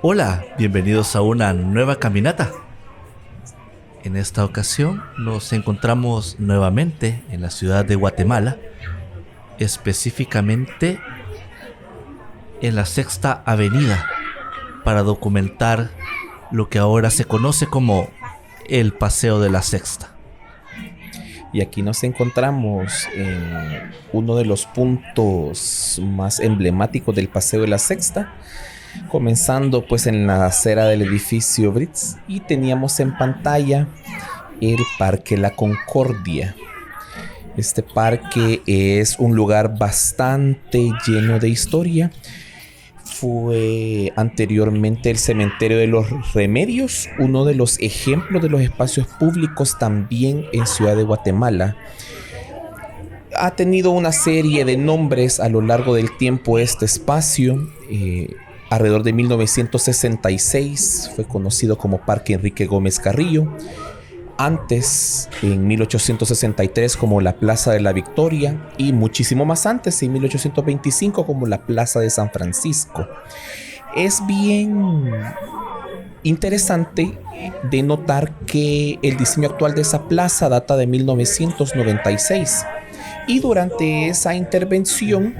Hola, bienvenidos a una nueva caminata. En esta ocasión nos encontramos nuevamente en la ciudad de Guatemala, específicamente en la Sexta Avenida, para documentar lo que ahora se conoce como el Paseo de la Sexta. Y aquí nos encontramos en uno de los puntos más emblemáticos del Paseo de la Sexta, comenzando pues en la acera del edificio Brits, y teníamos en pantalla el Parque La Concordia. Este parque es un lugar bastante lleno de historia. Fue anteriormente el cementerio de los Remedios, uno de los ejemplos de los espacios públicos también en Ciudad de Guatemala. Ha tenido una serie de nombres a lo largo del tiempo este espacio. Alrededor de 1966 fue conocido como Parque Enrique Gómez Carrillo. Antes, en 1863, como la Plaza de la Victoria, y muchísimo más antes, en 1825, como la Plaza de San Francisco. Es bien interesante de notar que el diseño actual de esa plaza data de 1996, y durante esa intervención,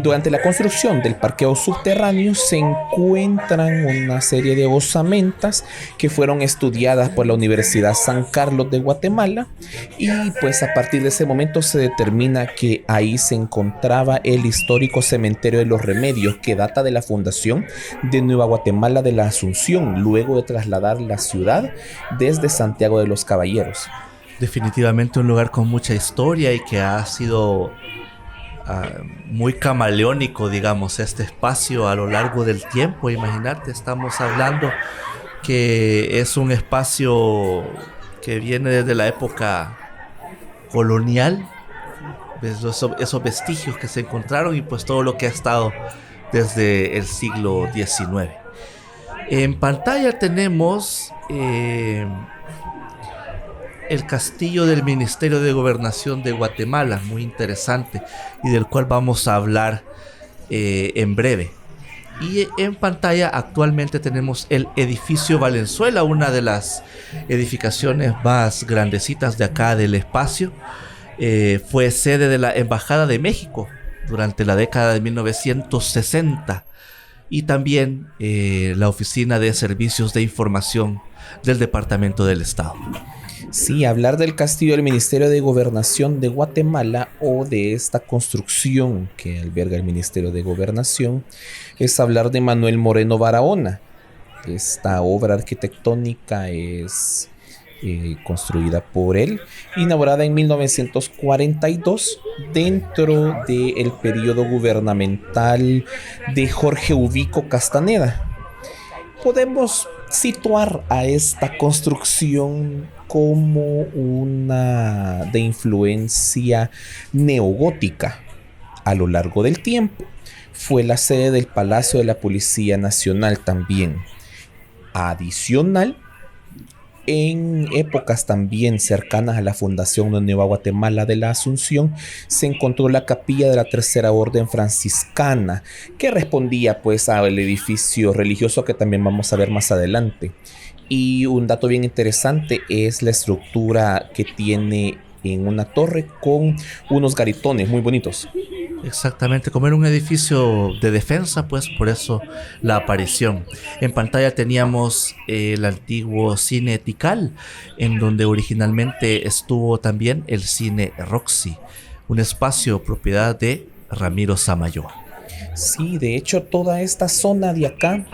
durante la construcción del parqueo subterráneo, se encuentran una serie de osamentas que fueron estudiadas por la Universidad San Carlos de Guatemala, y pues a partir de ese momento se determina que ahí se encontraba el histórico cementerio de los Remedios, que data de la fundación de Nueva Guatemala de la Asunción, luego de trasladar la ciudad desde Santiago de los Caballeros. Definitivamente un lugar con mucha historia y que ha sido muy camaleónico, digamos, este espacio a lo largo del tiempo. Imagínate, estamos hablando que es un espacio que viene desde la época colonial, esos vestigios que se encontraron, y pues todo lo que ha estado desde el siglo XIX. En pantalla tenemos el castillo del Ministerio de Gobernación de Guatemala, muy interesante, y del cual vamos a hablar en breve. Y en pantalla actualmente tenemos el edificio Valenzuela, una de las edificaciones más grandecitas de acá del espacio. Fue sede de la Embajada de México durante la década de 1960, y también la Oficina de Servicios de Información del Departamento del Estado. Sí, hablar del castillo del Ministerio de Gobernación de Guatemala, o de esta construcción que alberga el Ministerio de Gobernación, es hablar de Manuel Moreno Barahona. Esta obra arquitectónica es construida por él, inaugurada en 1942 dentro del periodo gubernamental de Jorge Ubico Castaneda. Podemos situar a esta construcción como una de influencia neogótica a lo largo del tiempo. Fue la sede del Palacio de la Policía Nacional también. Adicional, en épocas también cercanas a la fundación de Nueva Guatemala de la Asunción, se encontró la capilla de la Tercera Orden Franciscana, que respondía pues al edificio religioso que también vamos a ver más adelante. Y un dato bien interesante es la estructura que tiene en una torre con unos garitones muy bonitos. Exactamente, como era un edificio de defensa, pues por eso la aparición. En pantalla teníamos el antiguo cine Tikal, en donde originalmente estuvo también el cine Roxy, un espacio propiedad de Ramiro Samayoa. Sí, de hecho toda esta zona de acá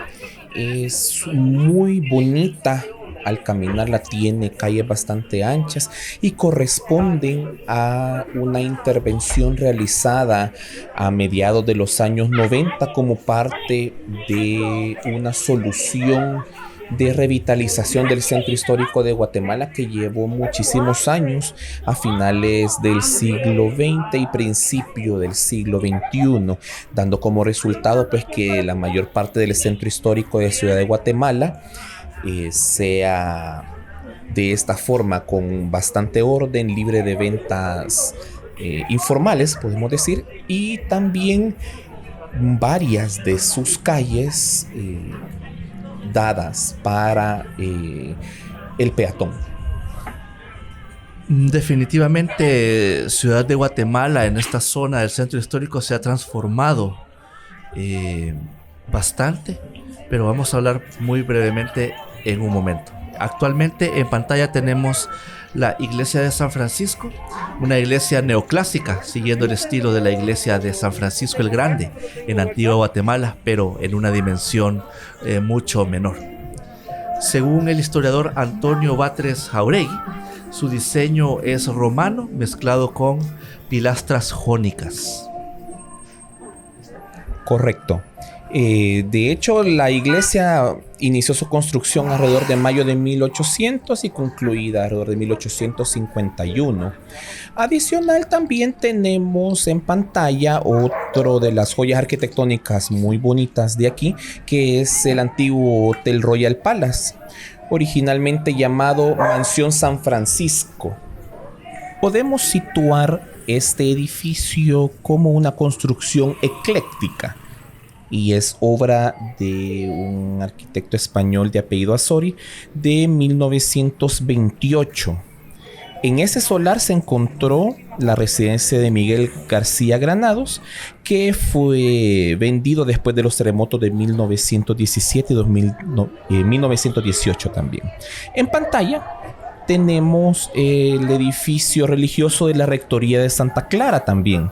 es muy bonita. Al caminarla tiene calles bastante anchas y corresponden a una intervención realizada a mediados de los años 90 como parte de una solución de revitalización del centro histórico de Guatemala, que llevó muchísimos años a finales del siglo XX y principio del siglo XXI, dando como resultado pues que la mayor parte del centro histórico de Ciudad de Guatemala sea de esta forma, con bastante orden, libre de ventas informales, podemos decir, y también varias de sus calles dadas para el peatón. Definitivamente Ciudad de Guatemala en esta zona del centro histórico se ha transformado bastante, pero vamos a hablar muy brevemente en un momento. Actualmente en pantalla tenemos la iglesia de San Francisco, una iglesia neoclásica siguiendo el estilo de la iglesia de San Francisco el Grande en Antigua Guatemala, pero en una dimensión mucho menor. Según el historiador Antonio Batres Jauregui, su diseño es romano mezclado con pilastras jónicas. Correcto. De hecho, la iglesia inició su construcción alrededor de mayo de 1800 y concluida alrededor de 1851. Adicional, también tenemos en pantalla otro de las joyas arquitectónicas muy bonitas de aquí, que es el antiguo Hotel Royal Palace, originalmente llamado Mansión San Francisco. Podemos situar este edificio como una construcción ecléctica y es obra de un arquitecto español de apellido Azori de 1928. En ese solar se encontró la residencia de Miguel García Granados, que fue vendido después de los terremotos de 1917 y 1918 también. En pantalla tenemos el edificio religioso de la Rectoría de Santa Clara también,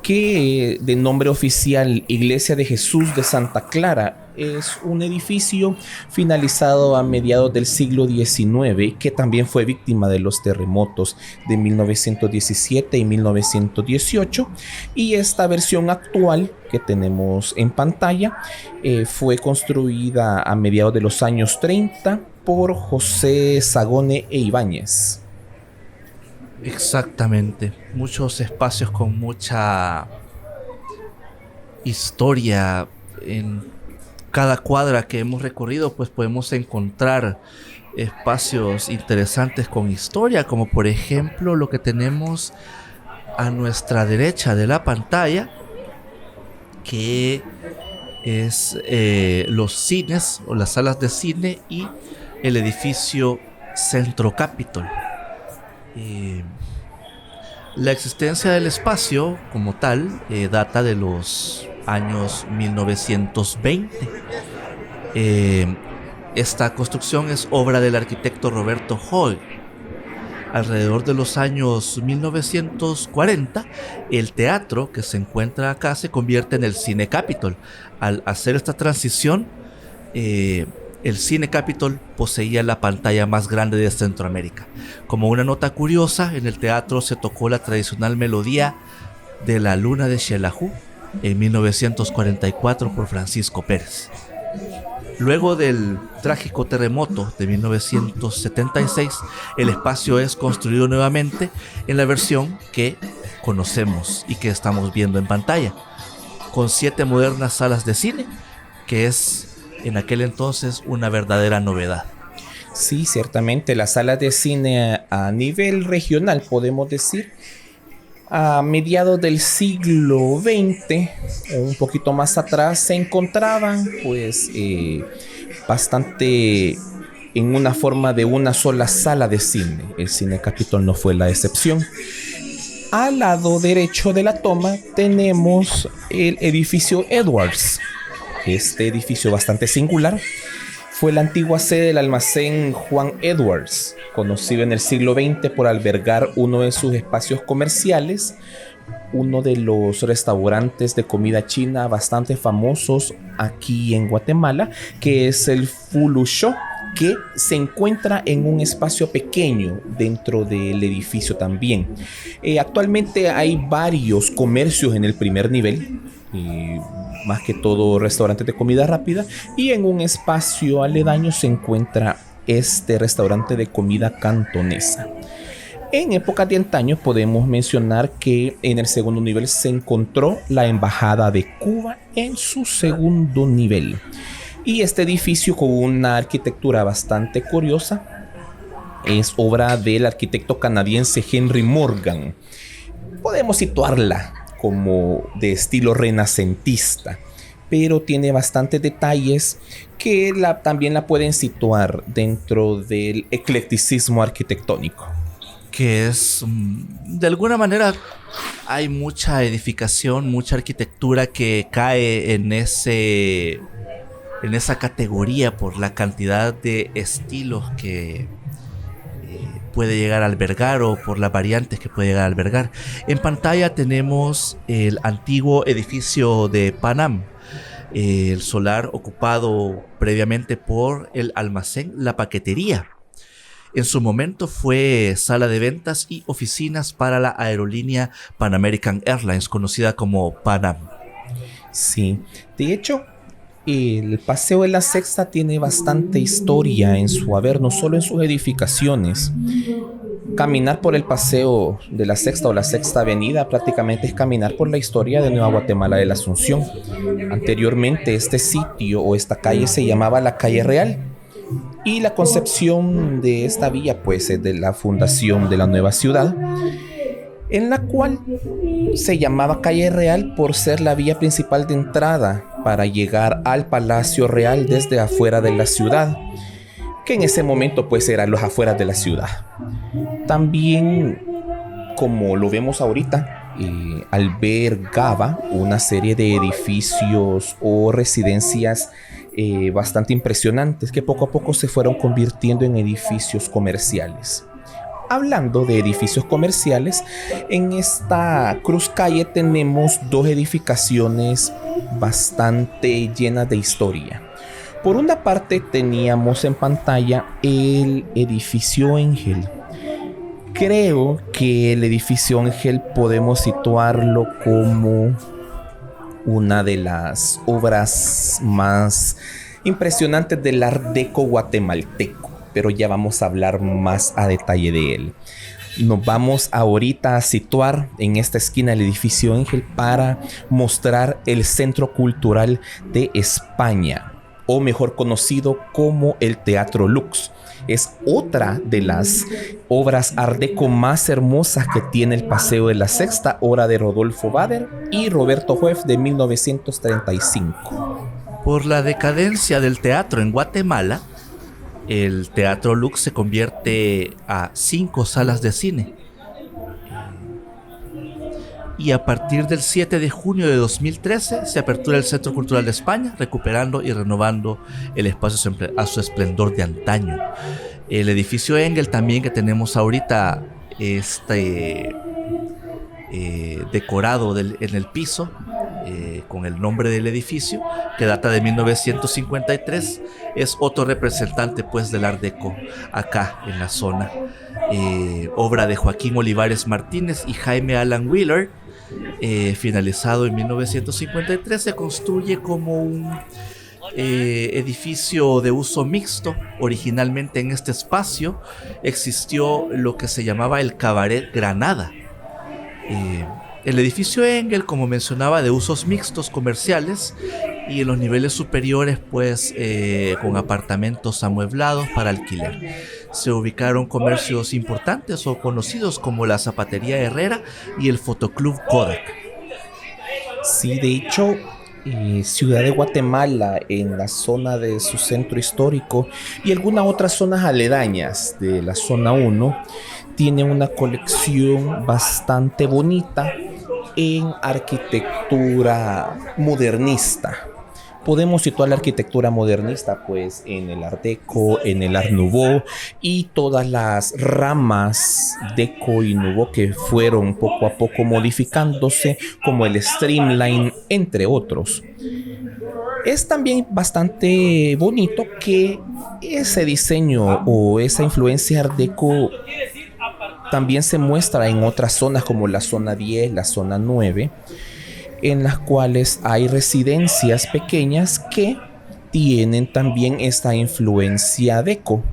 que de nombre oficial Iglesia de Jesús de Santa Clara. Es un edificio finalizado a mediados del siglo XIX que también fue víctima de los terremotos de 1917 y 1918, y esta versión actual que tenemos en pantalla fue construida a mediados de los años 30 por José Sagone e Ibáñez. Exactamente, muchos espacios con mucha historia. En cada cuadra que hemos recorrido pues podemos encontrar espacios interesantes con historia, como por ejemplo lo que tenemos a nuestra derecha de la pantalla, que es los cines o las salas de cine y el edificio Centro Capitol. La existencia del espacio como tal data de los años 1920. Esta construcción es obra del arquitecto Roberto Hoy. Alrededor de los años 1940, el teatro que se encuentra acá se convierte en el Cine Capitol. Al hacer esta transición, el Cine Capitol poseía la pantalla más grande de Centroamérica. Como una nota curiosa, en el teatro se tocó la tradicional melodía de La Luna de Xelajú en 1944 por Francisco Pérez. Luego del trágico terremoto de 1976, el espacio es construido nuevamente en la versión que conocemos y que estamos viendo en pantalla, con 7 modernas salas de cine, que es en aquel entonces una verdadera novedad. Sí, ciertamente las salas de cine a nivel regional, podemos decir, a mediados del siglo XX o un poquito más atrás, se encontraban pues bastante en una forma de una sola sala de cine. El Cine Capitol no fue la excepción. Al lado derecho de la toma tenemos el edificio Edwards. Este edificio bastante singular fue la antigua sede del almacén Juan Edwards, conocido en el siglo XX por albergar uno de sus espacios comerciales, uno de los restaurantes de comida china bastante famosos aquí en Guatemala, que es el Fulusho, que se encuentra en un espacio pequeño dentro del edificio también. Actualmente hay varios comercios en el primer nivel, más que todo restaurantes de comida rápida, y en un espacio aledaño se encuentra este restaurante de comida cantonesa. En épocas de antaño podemos mencionar que en el segundo nivel se encontró la Embajada de Cuba en su segundo nivel. Y este edificio, con una arquitectura bastante curiosa, es obra del arquitecto canadiense Henry Morgan. podemos situarla como de estilo renacentista, pero tiene bastantes detalles que también la pueden situar dentro del eclecticismo arquitectónico. Que es, de alguna manera, hay mucha edificación, mucha arquitectura que cae en esa categoría por la cantidad de estilos que puede llegar a albergar o por las variantes que puede llegar a albergar. En pantalla tenemos el antiguo edificio de Pan Am, el solar ocupado previamente por el almacén La Paquetería. En su momento fue sala de ventas y oficinas para la aerolínea Pan American Airlines, conocida como Pan Am. Sí, de hecho, el Paseo de la Sexta tiene bastante historia en su haber, no solo en sus edificaciones. Caminar por el Paseo de la Sexta o la Sexta Avenida prácticamente es caminar por la historia de Nueva Guatemala de la Asunción. Anteriormente este sitio o esta calle se llamaba la Calle Real, y la concepción de esta vía pues es de la fundación de la nueva ciudad, en la cual se llamaba Calle Real por ser la vía principal de entrada para llegar al Palacio Real desde afuera de la ciudad, que en ese momento pues eran los afueras de la ciudad. También, como lo vemos ahorita, albergaba una serie de edificios o residencias bastante impresionantes que poco a poco se fueron convirtiendo en edificios comerciales. Hablando de edificios comerciales, en esta cruz calle tenemos dos edificaciones bastante llenas de historia. Por una parte teníamos en pantalla el edificio Ángel. Creo que el edificio Ángel podemos situarlo como una de las obras más impresionantes del Art Deco guatemalteco, pero ya vamos a hablar más a detalle de él. Nos vamos ahorita a situar en esta esquina del edificio Ángel para mostrar el Centro Cultural de España, o mejor conocido como el Teatro Lux. Es otra de las obras Art Deco más hermosas que tiene el Paseo de la Sexta, obra de Rodolfo Bader y Roberto Juef de 1935. Por la decadencia del teatro en Guatemala, el Teatro Lux se convierte a 5 salas de cine. Y a partir del 7 de junio de 2013 se apertura el Centro Cultural de España, recuperando y renovando el espacio a su esplendor de antaño. El edificio Engel también que tenemos ahorita, decorado en el piso, con el nombre del edificio, que data de 1953, es otro representante pues del Art Deco acá en la zona. Obra de Joaquín Olivares Martínez y Jaime Alan Wheeler. Finalizado en 1953, se construye como un edificio de uso mixto. Originalmente en este espacio existió lo que se llamaba el Cabaret Granada. El edificio Engel, como mencionaba, de usos mixtos comerciales, y en los niveles superiores pues con apartamentos amueblados para alquiler. Se ubicaron comercios importantes o conocidos como la Zapatería Herrera y el Fotoclub Kodak. Sí, de hecho, Ciudad de Guatemala, en la zona de su centro histórico y algunas otras zonas aledañas de la zona 1, tiene una colección bastante bonita en arquitectura modernista. Podemos situar la arquitectura modernista pues en el Art Deco, en el Art Nouveau y todas las ramas Deco y Nouveau que fueron poco a poco modificándose, como el Streamline, entre otros. Es también bastante bonito que ese diseño o esa influencia Art Deco también se muestra en otras zonas como la zona 10, la zona 9, en las cuales hay residencias pequeñas que tienen también esta influencia deco.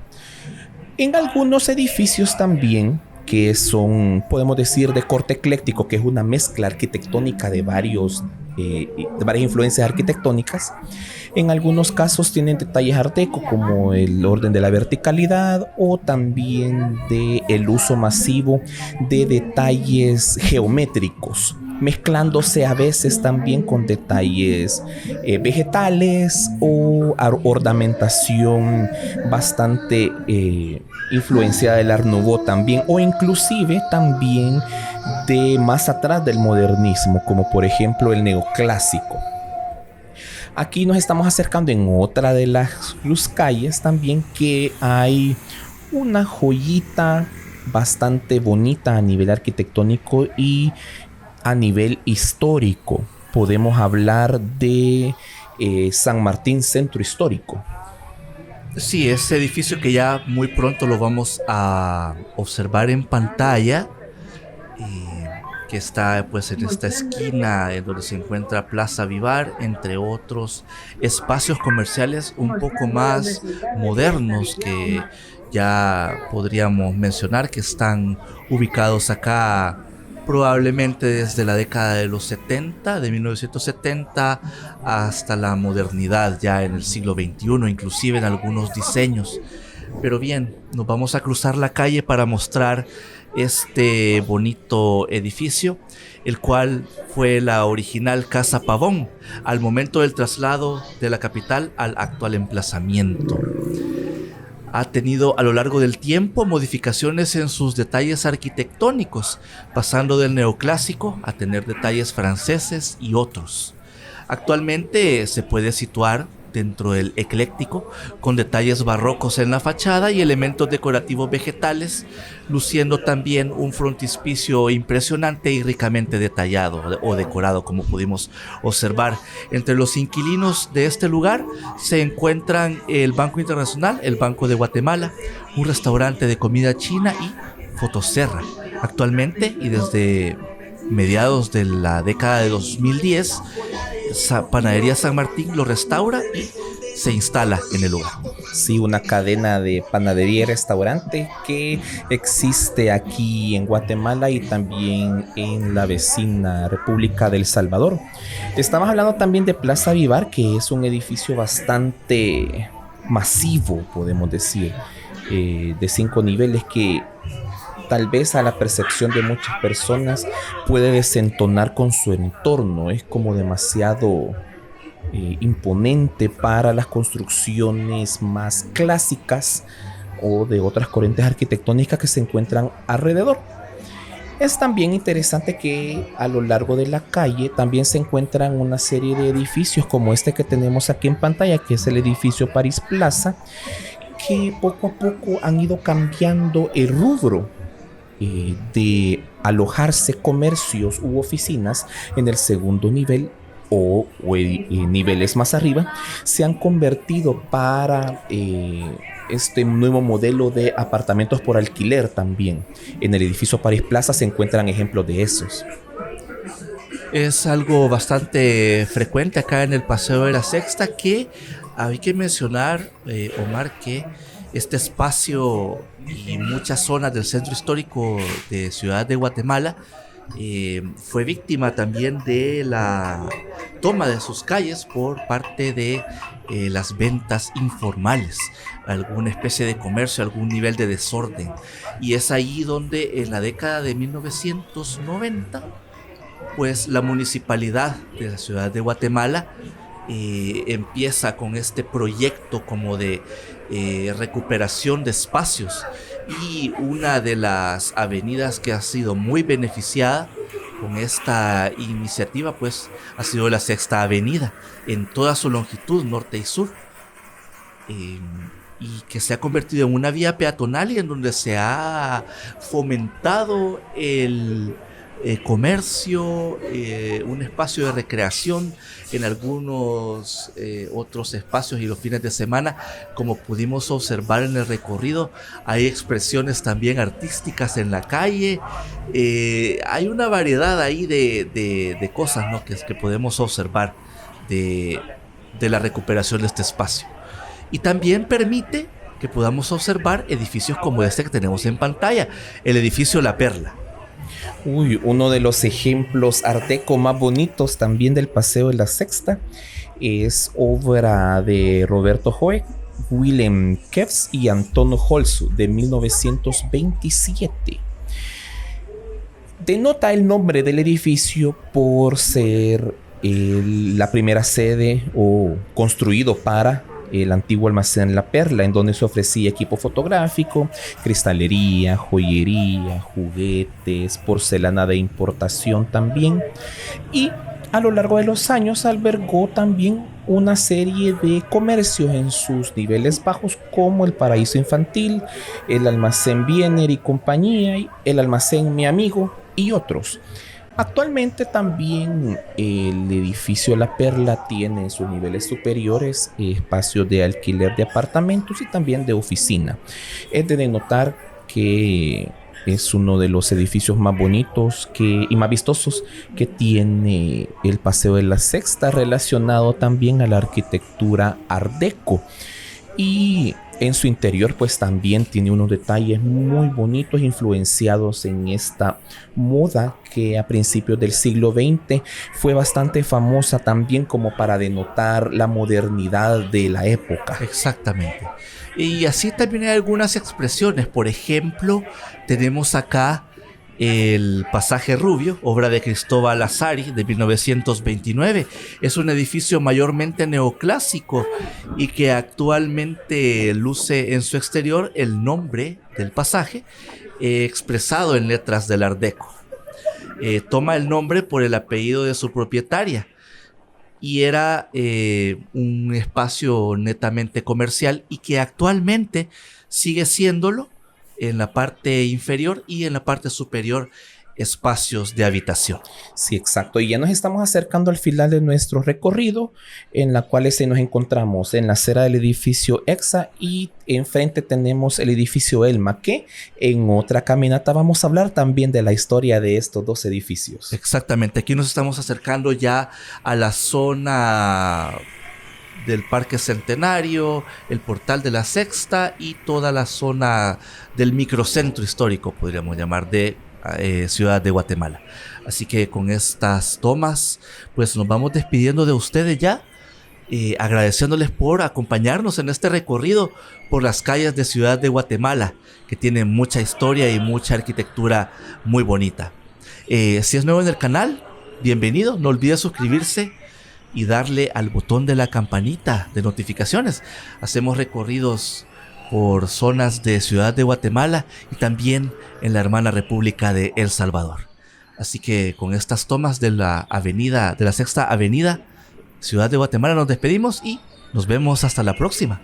En algunos edificios también, que son, podemos decir, de corte ecléctico, que es una mezcla arquitectónica de varios de varias influencias arquitectónicas. En algunos casos tienen detalles art deco como el orden de la verticalidad o también de el uso masivo de detalles geométricos, mezclándose a veces también con detalles vegetales o ornamentación bastante influenciada del Art Nouveau también, o inclusive también de más atrás del modernismo, como por ejemplo el neoclásico. Aquí nos estamos acercando en otra de las calles también, que hay una joyita bastante bonita a nivel arquitectónico y a nivel histórico. Podemos hablar de San Martín Centro Histórico. Sí, ese edificio que ya muy pronto lo vamos a observar en pantalla, que está pues en esta esquina en donde se encuentra Plaza Vivar, entre otros espacios comerciales un poco más modernos que ya podríamos mencionar que están ubicados acá probablemente desde la década de los 70, de 1970 hasta la modernidad ya en el siglo XXI, inclusive en algunos diseños. Pero bien, nos vamos a cruzar la calle para mostrar este bonito edificio, el cual fue la original Casa Pavón al momento del traslado de la capital al actual emplazamiento. Ha tenido a lo largo del tiempo modificaciones en sus detalles arquitectónicos, pasando del neoclásico a tener detalles franceses y otros. Actualmente se puede situar dentro del ecléctico, con detalles barrocos en la fachada y elementos decorativos vegetales, luciendo también un frontispicio impresionante y ricamente detallado o decorado, como pudimos observar. Entre los inquilinos de este lugar se encuentran el Banco Internacional, el Banco de Guatemala, un restaurante de comida china y Fotoserra. Actualmente y desde mediados de la década de 2010, Panadería San Martín lo restaura y se instala en el lugar. Sí, una cadena de panadería y restaurante que existe aquí en Guatemala y también en la vecina República del Salvador. Estamos hablando también de Plaza Vivar, que es un edificio bastante masivo, podemos decir, de 5 niveles, que tal vez a la percepción de muchas personas puede desentonar con su entorno. Es como demasiado imponente para las construcciones más clásicas o de otras corrientes arquitectónicas que se encuentran alrededor. Es también interesante que a lo largo de la calle también se encuentran una serie de edificios como este que tenemos aquí en pantalla, que es el edificio París Plaza, que poco a poco han ido cambiando el rubro de alojarse comercios u oficinas en el segundo nivel o niveles más arriba. Se han convertido para este nuevo modelo de apartamentos por alquiler también. En el edificio París Plaza se encuentran ejemplos de esos. Es algo bastante frecuente acá en el Paseo de la Sexta, que hay que mencionar, Omar, que este espacio y muchas zonas del centro histórico de Ciudad de Guatemala fue víctima también de la toma de sus calles por parte de las ventas informales, alguna especie de comercio, algún nivel de desorden. Y es ahí donde en la década de 1990, pues la municipalidad de la Ciudad de Guatemala empieza con este proyecto como de recuperación de espacios, y una de las avenidas que ha sido muy beneficiada con esta iniciativa pues ha sido la Sexta Avenida en toda su longitud, norte y sur, y que se ha convertido en una vía peatonal y en donde se ha fomentado el comercio, un espacio de recreación en algunos otros espacios, y los fines de semana, como pudimos observar en el recorrido, hay expresiones también artísticas en la calle. Hay una variedad ahí de cosas, ¿no?, que podemos observar de la recuperación de este espacio, y también permite que podamos observar edificios como este que tenemos en pantalla, el edificio La Perla. Uy, uno de los ejemplos art deco más bonitos también del Paseo de la Sexta es obra de Roberto Hoek, Willem Kevs y Antonio Holzu de 1927. Denota el nombre del edificio por ser la primera sede o construido para el antiguo almacén La Perla, en donde se ofrecía equipo fotográfico, cristalería, joyería, juguetes, porcelana de importación también. Y a lo largo de los años albergó también una serie de comercios en sus niveles bajos, como el Paraíso Infantil, el almacén Biener y compañía, el almacén Mi Amigo y otros. Actualmente también el edificio La Perla tiene en sus niveles superiores espacios de alquiler de apartamentos y también de oficina. Es de denotar que es uno de los edificios más bonitos y más vistosos que tiene el Paseo de la Sexta, relacionado también a la arquitectura Art Deco. Y en su interior pues también tiene unos detalles muy bonitos influenciados en esta moda que a principios del siglo XX fue bastante famosa también como para denotar la modernidad de la época. Exactamente. Y así también hay algunas expresiones. Por ejemplo, tenemos acá el Pasaje Rubio, obra de Cristóbal Azari de 1929. Es un edificio mayormente neoclásico y que actualmente luce en su exterior el nombre del pasaje expresado en letras del Art Deco. Toma el nombre por el apellido de su propietaria y era un espacio netamente comercial y que actualmente sigue siéndolo en la parte inferior y en la parte superior espacios de habitación. Sí, exacto. Y ya nos estamos acercando al final de nuestro recorrido, en la cual nos encontramos en la acera del edificio EXA y enfrente tenemos el edificio Elma, que en otra caminata vamos a hablar también de la historia de estos dos edificios. Exactamente. Aquí nos estamos acercando ya a la zona del Parque Centenario, el Portal de la Sexta y toda la zona del microcentro histórico, podríamos llamar, de Ciudad de Guatemala. Así que con estas tomas, pues nos vamos despidiendo de ustedes ya, agradeciéndoles por acompañarnos en este recorrido por las calles de Ciudad de Guatemala, que tiene mucha historia y mucha arquitectura muy bonita. Si es nuevo en el canal, bienvenido, no olvide suscribirse y darle al botón de la campanita de notificaciones. Hacemos recorridos por zonas de Ciudad de Guatemala y también en la hermana República de El Salvador. Así que con estas tomas de la avenida, de la Sexta Avenida, Ciudad de Guatemala, nos despedimos y nos vemos hasta la próxima.